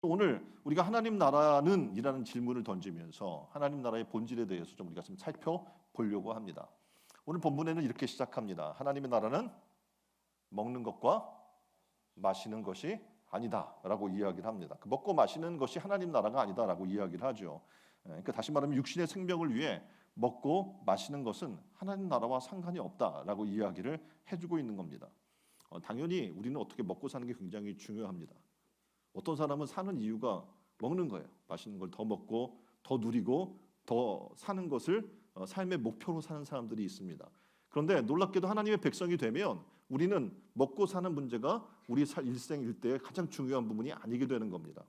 오늘 우리가 하나님 나라는 이라는 질문을 던지면서 하나님 나라의 본질에 대해서 좀 우리가 좀 살펴보려고 합니다. 오늘 본문에는 이렇게 시작합니다. 하나님의 나라는 먹는 것과 마시는 것이 아니다라고 이야기를 합니다. 그 먹고 마시는 것이 하나님 나라가 아니다라고 이야기를 하죠. 그러니까 다시 말하면 육신의 생명을 위해 먹고 마시는 것은 하나님 나라와 상관이 없다라고 이야기를 해주고 있는 겁니다. 당연히 우리는 어떻게 먹고 사는 게 굉장히 중요합니다. 어떤 사람은 사는 이유가 먹는 거예요. 맛있는 걸 더 먹고 더 누리고 더 사는 것을 삶의 목표로 사는 사람들이 있습니다. 그런데 놀랍게도 하나님의 백성이 되면 우리는 먹고 사는 문제가 우리 일생 일대의 가장 중요한 부분이 아니게 되는 겁니다.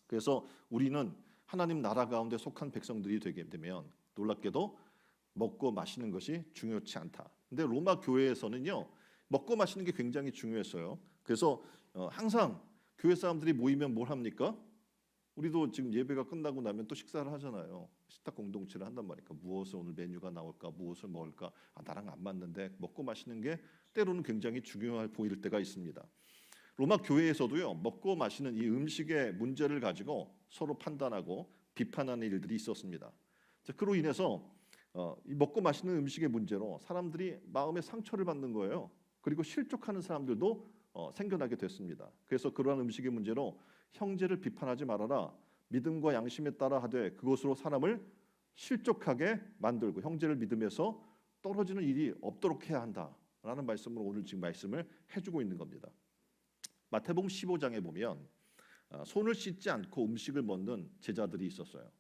그래서 우리는 하나님 나라 가운데 속한 백성들이 되게 되면 놀랍게도 먹고 마시는 것이 중요치 않다. 근데 로마 교회에서는요, 먹고 마시는 게 굉장히 중요했어요. 그래서 항상 교회 사람들이 모이면 뭘 합니까? 우리도 지금 예배가 끝나고 나면 또 식사를 하잖아요. 식탁 공동체를 한단 말이니까 무엇을 오늘 메뉴가 나올까, 무엇을 먹을까, 나랑 안 맞는데 먹고 마시는 게 때로는 굉장히 중요해 보일 때가 있습니다. 로마 교회에서도요, 먹고 마시는 이 음식의 문제를 가지고 서로 판단하고 비판하는 일들이 있었습니다. 그로 인해서 이 먹고 마시는 음식의 문제로 사람들이 마음의 상처를 받는 거예요. 그리고 실족하는 사람들도 생겨나게 됐습니다. 그래서 그러한 음식의 문제로 형제를 비판하지 말아라. 믿음과 양심에 따라 하되 그것으로 사람을 실족하게 만들고 형제를 믿음에서 떨어지는 일이 없도록 해야 한다라는 말씀으로 오늘 지금 말씀을 해주고 있는 겁니다. 마태복음 15장에 보면 손을 씻지 않고 음식을 먹는 제자들이 있었어요.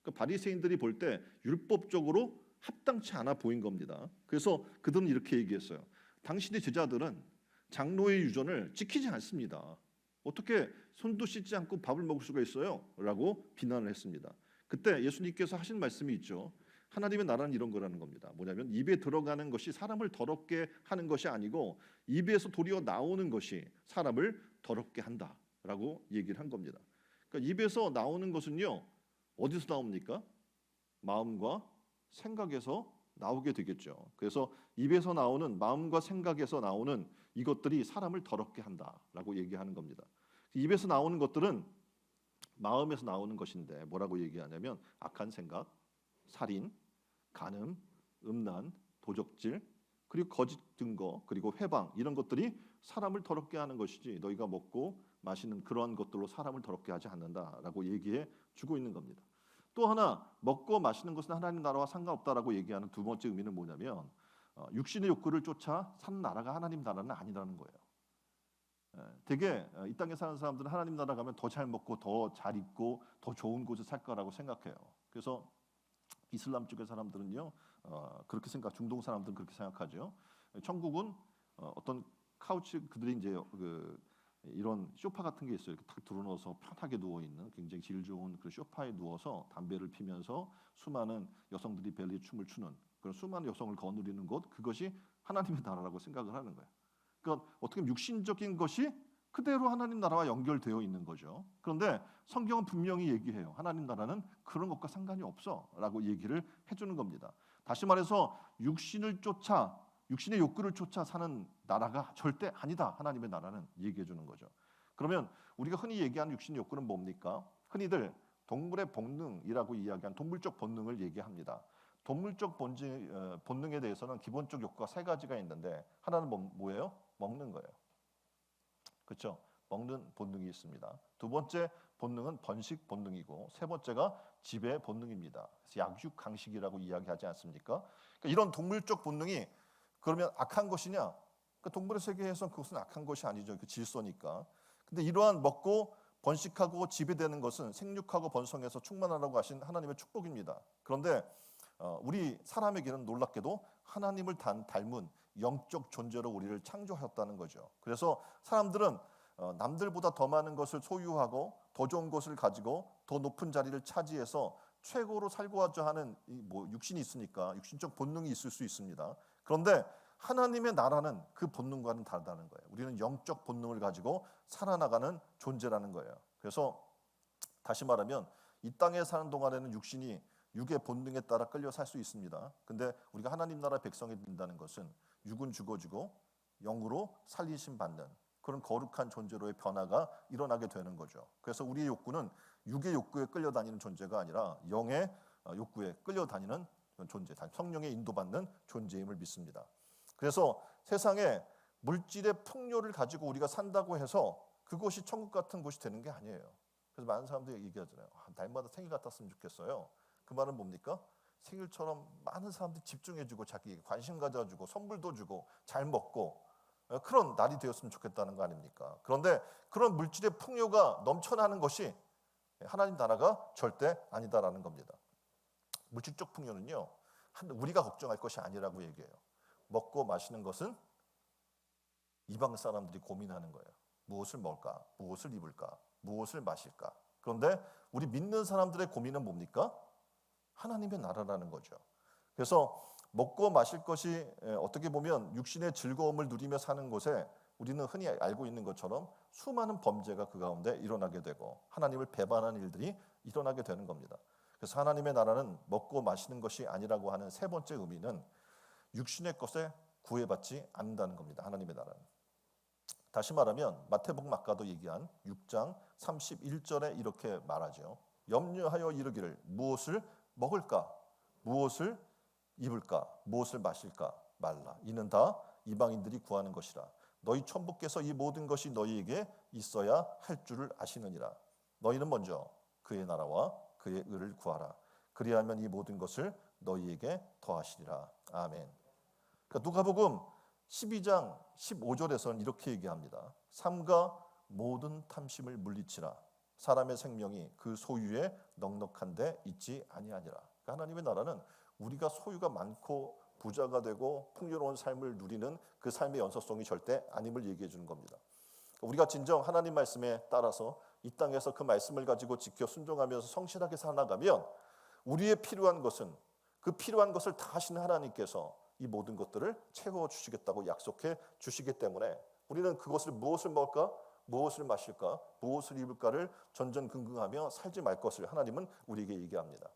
그 바리새인들이 볼 때 율법적으로 합당치 않아 보인 겁니다. 그래서 그들은 이렇게 얘기했어요. 당신의 제자들은 장로의 유전을 지키지 않습니다. 어떻게 손도 씻지 않고 밥을 먹을 수가 있어요? 라고 비난을 했습니다. 그때 예수님께서 하신 말씀이 있죠. 하나님의 나라는 이런 거라는 겁니다. 뭐냐면 입에 들어가는 것이 사람을 더럽게 하는 것이 아니고 입에서 도리어 나오는 것이 사람을 더럽게 한다라고 얘기를 한 겁니다. 그러니까 입에서 나오는 것은요, 어디서 나옵니까? 마음과 생각에서 나오게 되겠죠. 그래서 입에서 나오는 마음과 생각에서 나오는 이것들이 사람을 더럽게 한다라고 얘기하는 겁니다. 입에서 나오는 것들은 마음에서 나오는 것인데 뭐라고 얘기하냐면 악한 생각, 살인, 간음, 음란, 도적질, 그리고 거짓 증거, 그리고 회방 이런 것들이 사람을 더럽게 하는 것이지 너희가 먹고 마시는 그러한 것들로 사람을 더럽게 하지 않는다라고 얘기해 주고 있는 겁니다. 또 하나 먹고 마시는 것은 하나님 나라와 상관없다라고 얘기하는 두 번째 의미는 뭐냐면 육신의 욕구를 쫓아 사는 나라가 하나님 나라는 아니라는 거예요. 되게 이 땅에 사는 사람들은 하나님 나라 가면 더 잘 먹고 더 잘 입고 더 좋은 곳에 살 거라고 생각해요. 그래서 이슬람 쪽의 사람들은요 그렇게 중동 사람들은 그렇게 생각하죠. 천국은 어떤 카우치 그들이 이제 이런 소파 같은 게 있어요. 이렇게 탁 들어놓아서 편하게 누워 있는 굉장히 질 좋은 그 소파에 누워서 담배를 피면서 수많은 여성들이 벨리 춤을 추는 그런 수많은 여성을 거느리는 곳 그것이 하나님의 나라라고 생각을 하는 거예요. 그러니까 어떻게 보면 육신적인 것이 그대로 하나님 나라와 연결되어 있는 거죠. 그런데 성경은 분명히 얘기해요. 하나님 나라는 그런 것과 상관이 없어라고 얘기를 해주는 겁니다. 다시 말해서 육신의 욕구를 쫓아 사는 나라가 절대 아니다. 하나님의 나라는 얘기해 주는 거죠. 그러면 우리가 흔히 얘기하는 육신의 욕구는 뭡니까? 흔히들 동물의 본능이라고 이야기한 동물적 본능을 얘기합니다. 동물적 본능에 대해서는 기본적 욕구가 세 가지가 있는데 하나는 뭐예요? 먹는 거예요. 그렇죠? 먹는 본능이 있습니다. 두 번째 본능은 번식 본능이고 세 번째가 지배 본능입니다. 그래서 약육강식이라고 이야기하지 않습니까? 그러니까 이런 동물적 본능이 그러면 악한 것이냐? 그러니까 동물의 세계에서 그것은 악한 것이 아니죠. 그 질서니까. 근데 이러한 먹고 번식하고 지배되는 것은 생육하고 번성해서 충만하라고 하신 하나님의 축복입니다. 그런데 우리 사람에게는 놀랍게도 하나님을 닮은 영적 존재로 우리를 창조하셨다는 거죠. 그래서 사람들은 남들보다 더 많은 것을 소유하고 더 좋은 것을 가지고 더 높은 자리를 차지해서 최고로 살고자 하는 육신이 있으니까 육신적 본능이 있을 수 있습니다. 그런데 하나님의 나라는 그 본능과는 다르다는 거예요. 우리는 영적 본능을 가지고 살아나가는 존재라는 거예요. 그래서 다시 말하면 이 땅에 사는 동안에는 육의 본능에 따라 끌려 살 수 있습니다. 근데 우리가 하나님 나라 백성이 된다는 것은 육은 죽어지고 영으로 살리심 받는 그런 거룩한 존재로의 변화가 일어나게 되는 거죠. 그래서 우리의 욕구는 육의 욕구에 끌려다니는 존재가 아니라 영의 욕구에 끌려다니는 존재, 성령의 인도받는 존재임을 믿습니다. 그래서 세상에 물질의 풍요를 가지고 우리가 산다고 해서 그것이 천국 같은 곳이 되는 게 아니에요. 그래서 많은 사람들이 얘기하잖아요. 날마다 생일 같았으면 좋겠어요. 그 말은 뭡니까? 생일처럼 많은 사람들이 집중해주고 자기에게 관심 가져주고 선물도 주고 잘 먹고 그런 날이 되었으면 좋겠다는 거 아닙니까? 그런데 그런 물질의 풍요가 넘쳐나는 것이 하나님 나라가 절대 아니다라는 겁니다. 물질적 풍요는요, 우리가 걱정할 것이 아니라고 얘기해요. 먹고 마시는 것은 이방 사람들이 고민하는 거예요. 무엇을 먹을까? 무엇을 입을까? 무엇을 마실까? 그런데 우리 믿는 사람들의 고민은 뭡니까? 하나님의 나라라는 거죠. 그래서 먹고 마실 것이 어떻게 보면 육신의 즐거움을 누리며 사는 곳에 우리는 흔히 알고 있는 것처럼 수많은 범죄가 그 가운데 일어나게 되고 하나님을 배반하는 일들이 일어나게 되는 겁니다. 그래서 하나님의 나라는 먹고 마시는 것이 아니라고 하는 세 번째 의미는 육신의 것에 구애받지 않는다는 겁니다. 하나님의 나라는. 다시 말하면 마태복음 아까도 얘기한 6장 31절에 이렇게 말하죠. 염려하여 이르기를 무엇을 먹을까? 무엇을 입을까? 무엇을 마실까? 말라. 이는 다 이방인들이 구하는 것이라. 너희 천부께서 이 모든 것이 너희에게 있어야 할 줄을 아시느니라. 너희는 먼저 그의 나라와 그의 의를 구하라. 그리하면 이 모든 것을 너희에게 더하시리라. 아멘. 그러니까 누가복음 12장 15절에서는 이렇게 얘기합니다. 삼가 모든 탐심을 물리치라. 사람의 생명이 그 소유에 넉넉한데 있지 아니하니라. 그러니까 하나님의 나라는 우리가 소유가 많고 부자가 되고 풍요로운 삶을 누리는 그 삶의 연속성이 절대 아님을 얘기해 주는 겁니다. 우리가 진정 하나님 말씀에 따라서 이 땅에서 그 말씀을 가지고 지켜 순종하면서 성실하게 살아가면 우리의 필요한 것은 그 필요한 것을 다 하시는 하나님께서 이 모든 것들을 채워주시겠다고 약속해 주시기 때문에 우리는 그것을 무엇을 먹을까? 무엇을 마실까? 무엇을 입을까를 전전긍긍하며 살지 말 것을 하나님은 우리에게 얘기합니다.